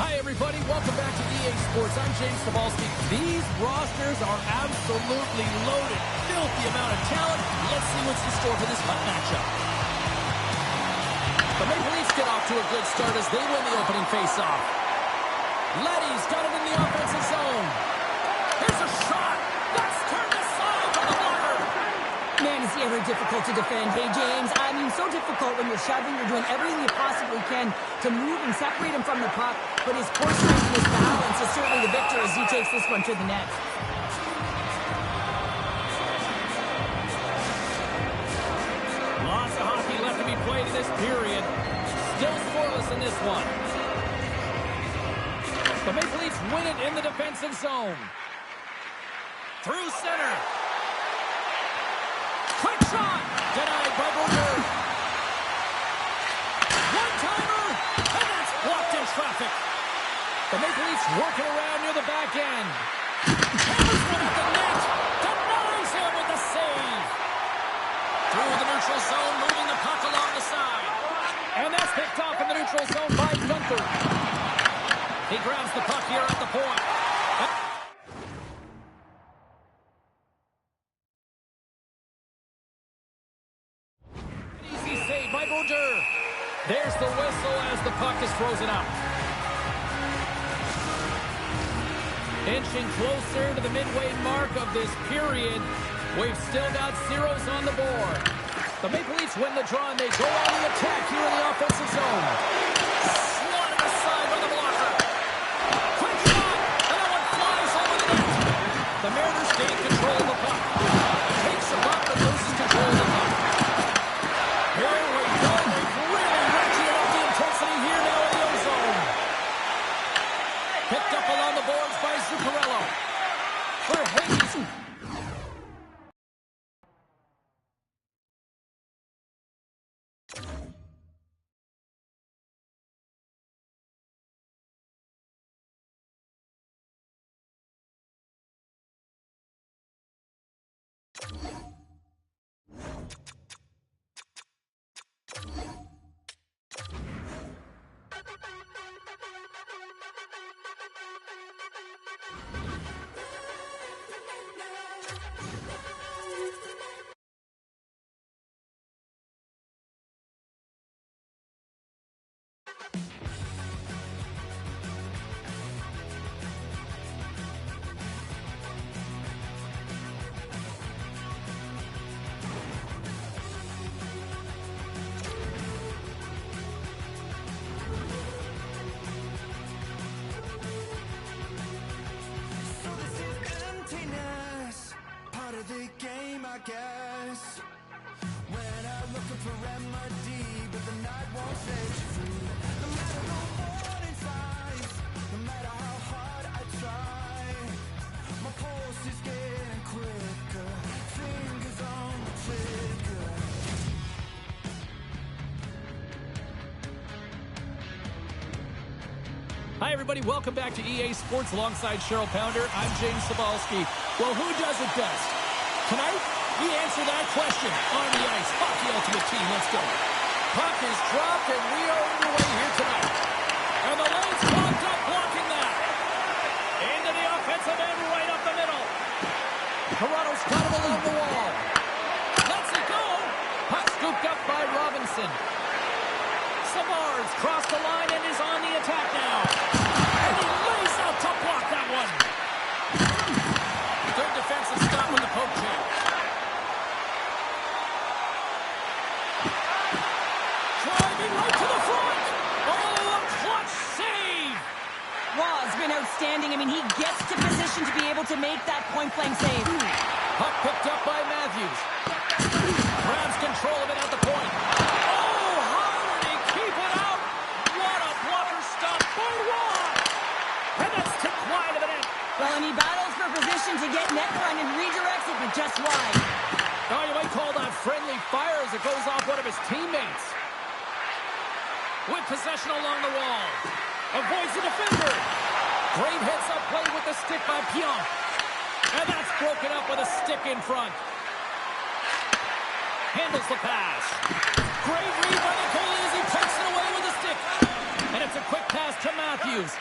Hi, everybody. Welcome back to EA Sports. I'm James Cebulski. These rosters are absolutely loaded. Filthy amount of talent. Let's see what's in store for this hot matchup. The Maple Leafs get off to a good start as they win the opening faceoff. Leddy's got it in the offensive zone. Here's a shot. That's turned aside by the blocker. Man, is he ever difficult to defend. Hey, James, I mean, so difficult when you're shoving. You're doing everything you possibly can to move and separate him from the puck. But his core strength and his balance is certainly the victor as he takes this one to the net. Lots of hockey left to be played in this period. Still scoreless in this one. The Maple Leafs win it in the defensive zone. Through center. Quick shot. Denied by Berger. One-timer. And that's blocked in traffic. The Maple Leafs working around near the back end. Hammers one at the net. Denies him with the save. Through the neutral zone, moving the puck along the side. And that's picked off in the neutral zone by Gunther. He grabs the puck here at the point. Easy save by Berger. There's the whistle as the puck is frozen out. Inching closer to the midway mark of this period. We've still got zeros on the board. The Maple Leafs win the draw, and they go on the attack here in the offensive zone. Swatted aside by the blocker. Quick shot, and that one flies over the net. The Mariners gain control of the puck. Takes the puck, but loses control of the puck. Here we go. They've really ratcheted up the intensity here now in the O-zone. Picked up along the boards by Zuccarello. For Hayes. The game, I guess. When I'm looking for remedy, but the night won't set you free. No matter the warning signs, no matter how hard I try, my pulse is getting quicker, fingers on the trigger. Hi, everybody. Welcome back to EA Sports alongside Cheryl Pounder. I'm James Cebulski. Well, who does it best? Tonight, we answer that question on the ice. Hockey Ultimate Team, let's go. Puck is dropped, and we are underway here tonight. And the lane's clogged up, blocking that. Into the offensive end, right up the middle. Toronto's got him along the wall. Lets it go. Puck scooped up by Robinson. Savard's crossed the line and is on the attack now. And he lays out to block that one. Good defensive stop with the poke check. Driving right to the front. Oh, a clutch save. Wow, it's been outstanding. I mean, he gets to position to be able to make that point-blank save. Puck picked up by Matthews. Grabs control of it at the point. Oh, how did he keep it out? What a blocker stop by Watt. And that's tipped wide of the net. Well, and he battles for position to get net front and redirects it, but just wide. Oh, you might call that friendly fire as it goes off one of his teammates. With possession along the wall. Avoids the defender. Great heads-up play with the stick by Pionk. And that's broken up with a stick in front. Handles the pass. Great read by the goalie as he takes it away with a stick. And it Gets a quick pass to Matthews.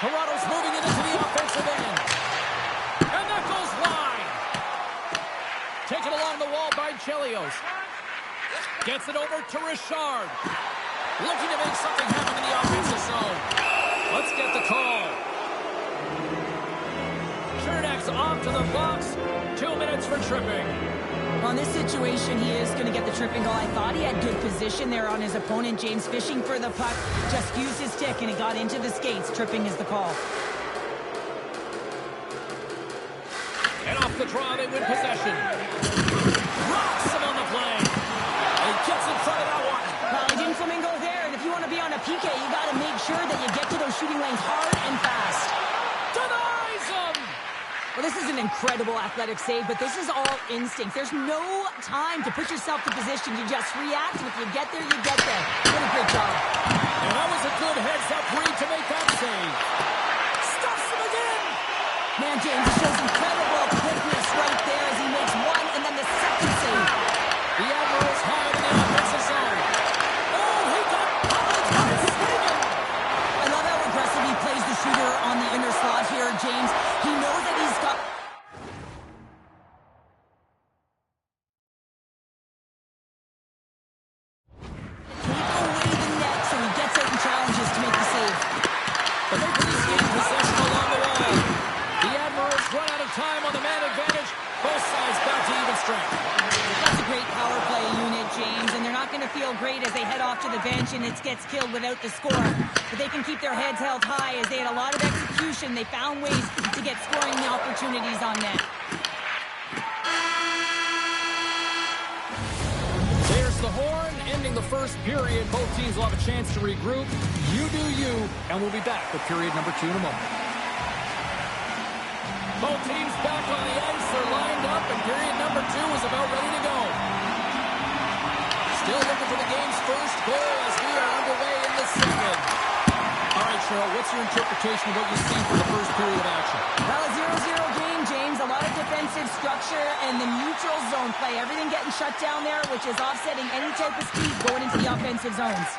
Toronto's moving it into the offensive end. And that goes wide. Taken along the wall by Chelios. Gets it over to Richard. Looking to make something happen in the offensive zone. Let's get the call. Chernak's off to the box. 2 minutes for tripping. On this situation, he is going to get the tripping goal. I thought he had good position there on his opponent. James fishing for the puck. Just used his stick, and it got into the skates. Tripping is the call. And off the draw, they win possession. Rocks him on the play. And he gets in front of that one. Well, he didn't flamingo there, and if you want to be on a PK, you got to make sure that you get to those shooting lanes hard and fast. Denies him. Well, this is an incredible athletic save, but this is all instinct. There's no time to put yourself to position. You just react, and if you get there, you get there. What a great job. And that was a good heads-up read to make that save. Stuffs him again. Man, James shows incredible quickness right there as he makes one and then the second save. The Admirals have it in the offensive zone. Oh, he got swinging. I love how aggressive he plays the shooter on the inner slot here, James. He knows that he's got... Take away the net so he gets out and challenges to make the save. The Maple Leafs gain possession along the wall. The Admirals run out of time on the man advantage. Both sides back to even strength. That's a great power play unit, James, and they're not going to feel great as they head off to the bench and it gets killed without the score. But they can keep their heads held high as they had a lot of execution. They found ways to get scoring opportunities on net. There's the horn, ending the first period. Both teams will have a chance to regroup. You do you, and we'll be back with period number 2 in a moment. Both teams back on the ice. They're lined up, and period number 2 is about ready to go. Still looking for the game's first goal as we are underway in the second. All right, Cheryl, what's your interpretation of what you see for the first period of action? Well, a 0-0 game, James. A lot of defensive structure and the neutral zone play. Everything getting shut down there, which is offsetting any type of speed going into the offensive zones.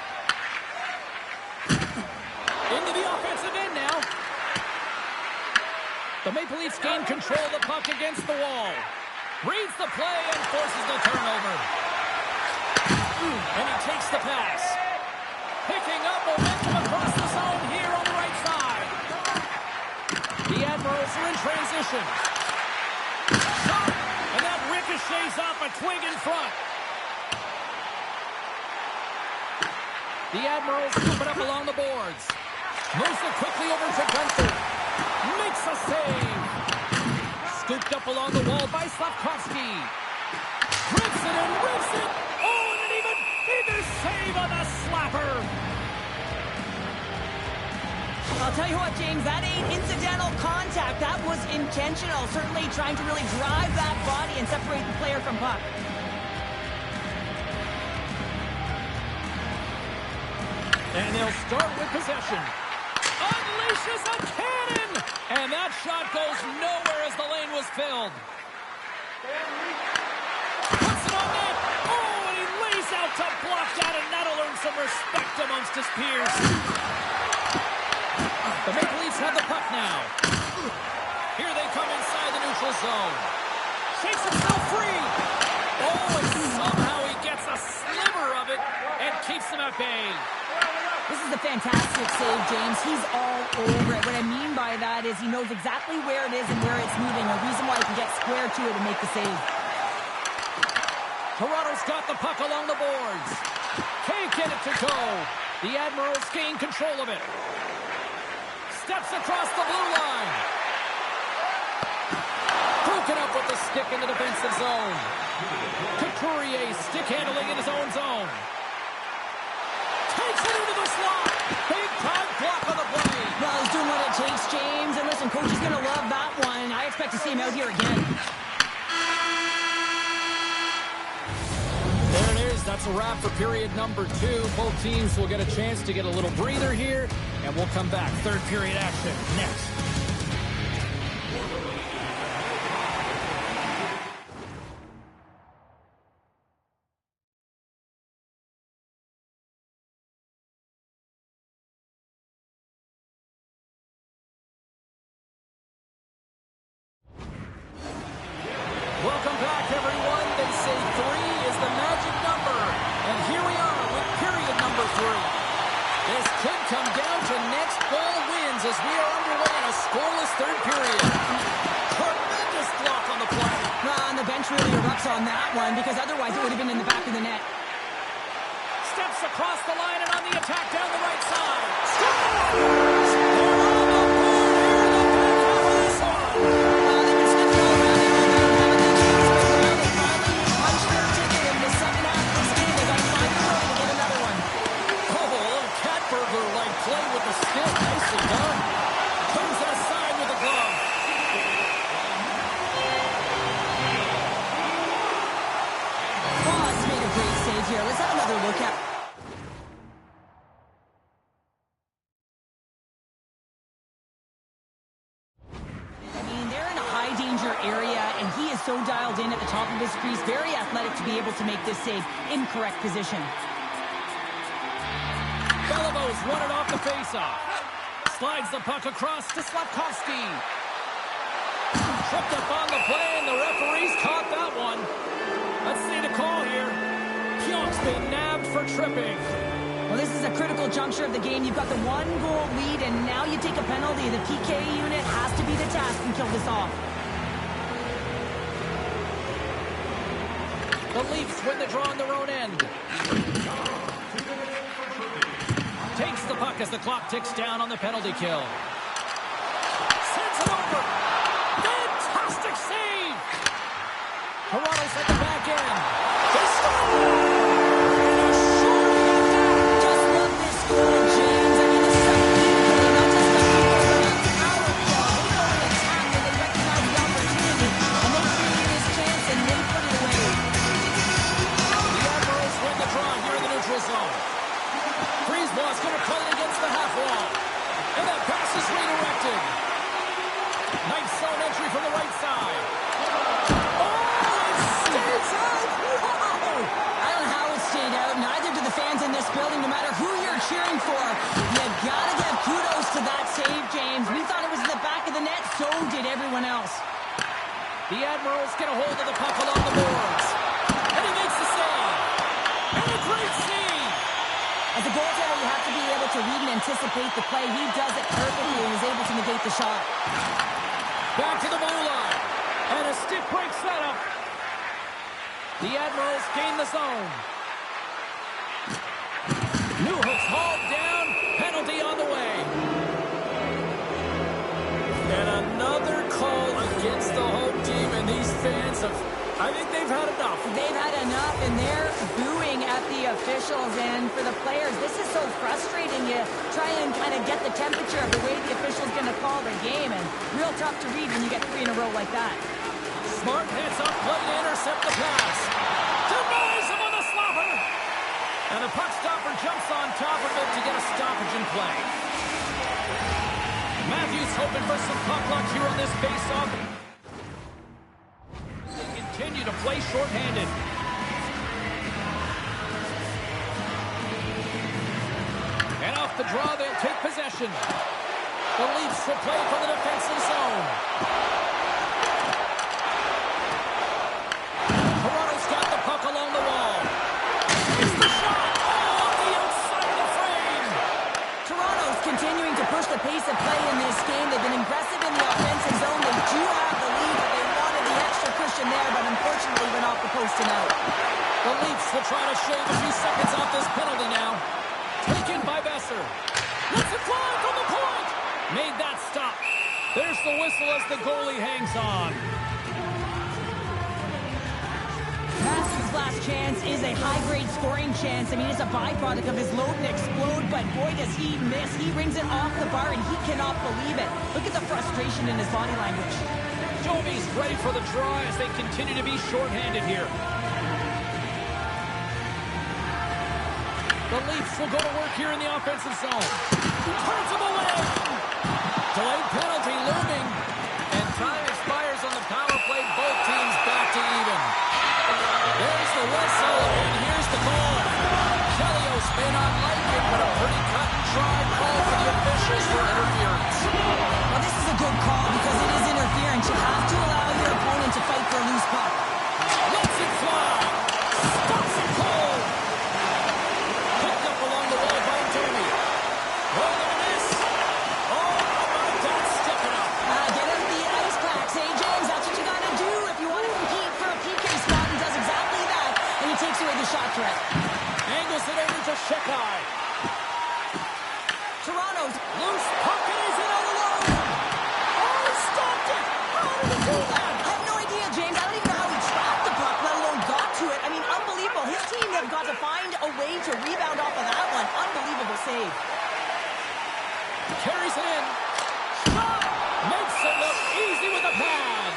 Into the offensive end now. The Maple Leafs gain control of the puck against the wall. Reads the play and forces the turnover. And he takes the pass. Picking up momentum across the zone here on the right side. The Admirals are in transition. Shot! And that ricochets off a twig in front. The Admirals scoop it up along the boards. Moves it quickly over to Gunther. Makes a save. Scooped up along the wall by Slavkovsky. Rips it and rips it. Oh, and an even bigger save on the slapper. I'll tell you what, James, that ain't incidental contact. That was intentional. Certainly trying to really drive that body and separate the player from puck. And they'll start with possession. Unleashes a cannon! And that shot goes nowhere as the lane was filled. Puts it on net. Oh, and he lays out to block that, and that'll earn some respect amongst his peers. The Maple Leafs have the puck now. Here they come inside the neutral zone. Shakes himself free. Oh, and somehow he gets a sliver of it and keeps him at bay. This is a fantastic save, James. He's all over it. What I mean by that is he knows exactly where it is and where it's moving. A reason why he can get square to it and make the save. Toronto's got the puck along the boards. Can't get it to go. The Admirals gain control of it. Steps across the blue line. Broken up with the stick in the defensive zone. Couturier stick handling in his own zone. Takes it into the slot. Big time block on the play. Well, he's doing what it takes, James. And listen, coach is going to love that one. I expect to see him out here again. There it is. That's a wrap for period number 2. Both teams will get a chance to get a little breather here, and we'll come back. Third period action next. back, everyone. They say 3 is the magic number. And here we are with period number 3. This could come down to next goal wins as we are underway in a scoreless third period. Tremendous block on the play. And the bench really erupts on that one because otherwise it would have been in the back of the net. Steps across the line and on the attack down the right side. Scores! They're on the board here in the back half of this one. They've been sniffing all around it all night, haven't they, James? But now they finally punched their ticket in the second half of this game. They got to find a way to get another one. Oh, a little cat burglar-like play with the stick. Nicely done. Turns it aside with the glove. Voss made a great save here. Let's have another look at. I mean, they're in a high-danger area, and he is so dialed in at the top of his crease. Very athletic to be able to make this save in correct position. Belivo's won it off the faceoff. Slides the puck across to Slavkovsky. Tripped up on the play, and the referees caught that one. Let's see the call here. Pionk's been nabbed for tripping. Well, this is a critical juncture of the game. You've got the 1-goal lead, and now you take a penalty. The PK unit has to be the task and kill this off. The Leafs win the draw on their own end. Takes the puck as the clock ticks down on the penalty kill. Sends it over. Fantastic save. Toronto's at the back end. They score! Just love this goal, James. I mean, this is a big play, not just the people, but a power play. They go and attack, and they recognize the opportunity, and they create this chance, and they put it away. The Admirals win the draw here in the neutral zone. Frieswald's going to cut it against the half wall. And that pass is redirected. Nice zone entry from the right side. Oh, it stays out! Whoa! I don't know how it stayed out. Neither do the fans in this building, no matter who you're cheering for. You gotta give kudos to that save, James. We thought it was in the back of the net, so did everyone else. The Admirals get a hold of the puck along the boards. And he makes the save. And a great save! As a goaltender, you have to be able to read and anticipate the play. He does it perfectly and is able to negate the shot. Back to the blue line. And a stick break setup. The Admirals gain the zone. Newhook's hauled down. Penalty on the way. And another call against the home team. And these fans have, I think they've had enough. They've had enough, and they're booing at the officials. And for the players, this is so frustrating. You try and kind of get the temperature of the way the official's going to call the game, and real tough to read when you get 3 in a row like that. Smart heads up play to intercept the pass. Denies him on the slapper. And the puck stopper jumps on top of it to get a stoppage in play. Matthews hoping for some puck luck here on this face-off. They continue to play shorthanded. And off the draw, they'll take possession. The Leafs will play from the defensive zone. Toronto's got the puck along the wall. It's the shot! Oh, off the outside of the frame! Toronto's continuing to push the pace of play in this game. They've been aggressive in the offensive zone. They do have the lead, but they wanted the extra cushion there, but unfortunately went off the post and out. The Leafs will try to shave a few seconds off this penalty now. Taken by Besser. Let's it fly from the point! Made that stop. There's the whistle as the goalie hangs on. Matthews' last chance is a high-grade scoring chance. I mean, it's a byproduct of his load and explode, but boy, does he miss. He rings it off the bar, and he cannot believe it. Look at the frustration in his body language. Jovi's ready for the draw as they continue to be shorthanded here. The Leafs will go to work here in the offensive zone. Turns him away. Delayed penalty looming. And time expires on the power play. Both teams back to even. There's the whistle, and here's the call. Chelios may not like it, but a pretty cut and dry call for the officials for interference. Well, this is a good call because it is interference. You have to allow your opponent to fight for a loose puck. shot threat. Angles it over to Shekai. Toronto's Loose puck and he's in all alone. Oh, he stopped it. How did he do that? I have no idea, James. I don't even know how he trapped the puck, let alone got to it. I mean, unbelievable. His team have got to find a way to rebound off of that one. Unbelievable save. Carries it in. Shot. Makes it look easy with a pad.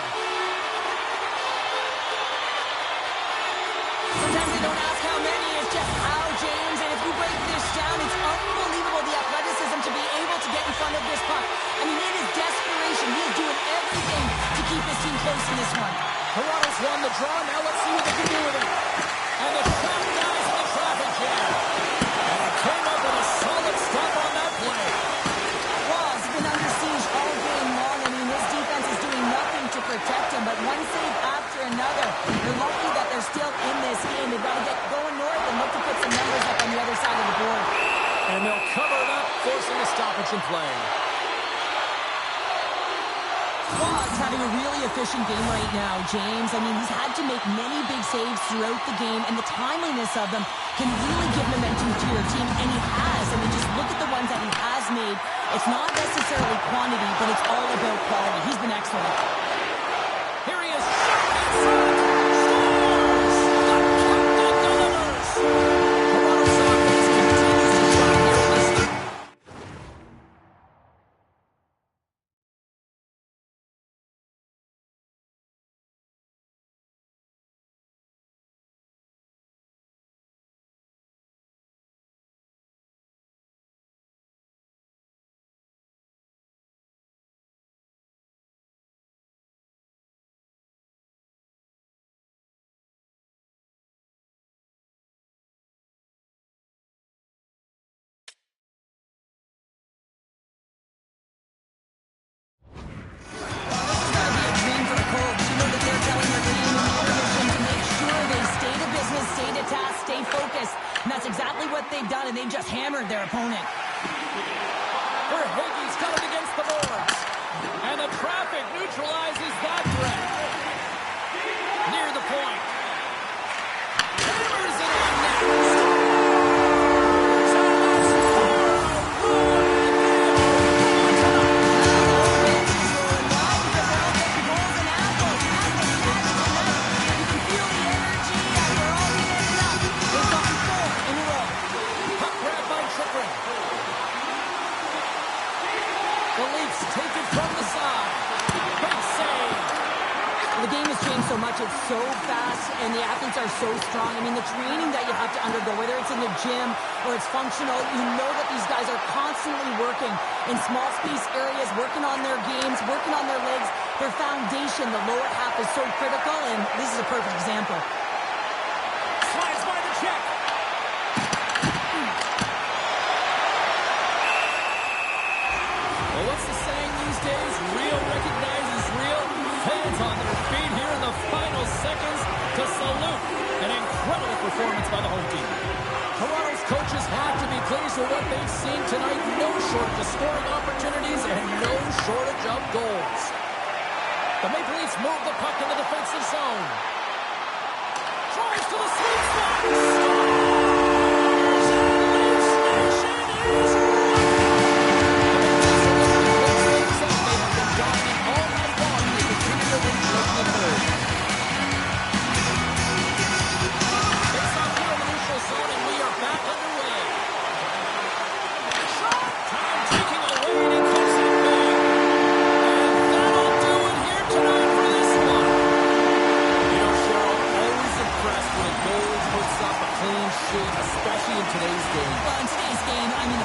Sometimes they don't ask how many, it's just how, James. And if you break this down, it's unbelievable the athleticism to be able to get in front of this puck. I mean, it is desperation. He is doing everything to keep his team close in this one. Toronto's won the draw. Now let's see what they can do with it. And the shot dies in the traffic jam. And he came up with a solid stop on that play. Wall's been under siege all game long. I mean, his defense is doing nothing to protect him, but one save after another. They're lucky that they're still in this game. They've got to get going north and look to put some numbers up on the other side of the board. And they'll cover it up, forcing a stoppage in play. Wall's having a really efficient game right now, James. I mean, he's had to make many big saves throughout the game, and the timeliness of them can really give momentum to your team, and he has. I mean, just look at the ones that he has made. It's not necessarily quantity, but it's all about quality. He's been excellent. Here he is. Shot inside. Scores. The captain delivers. Toronto Sockers continues to try their list. Stay focused, and that's exactly what they've done, and they just hammered their opponent. Verhaeghe's got it against the boards. And the traffic neutralizes that threat. Near the point. Hammers it in next. Take it from the side. Big save. The game has changed so much. It's so fast, and the athletes are so strong. I mean, the training that you have to undergo, whether it's in the gym or it's functional, you know that these guys are constantly working in small space areas, working on their games, working on their legs. Their foundation, the lower half, is so critical, and this is a perfect example. Slides by the check. Well, what's the saying these days? Real recognizes real. Fans on their feet here in the final seconds to salute an incredible performance by the home team. Toronto's coaches have to be pleased with what they've seen tonight. No shortage of scoring opportunities and no shortage of goals. The Maple Leafs move the puck in the defensive zone. Drives to the sweet spot. Scores! Leafs Nation is especially in today's game. Well, in today's game, I mean...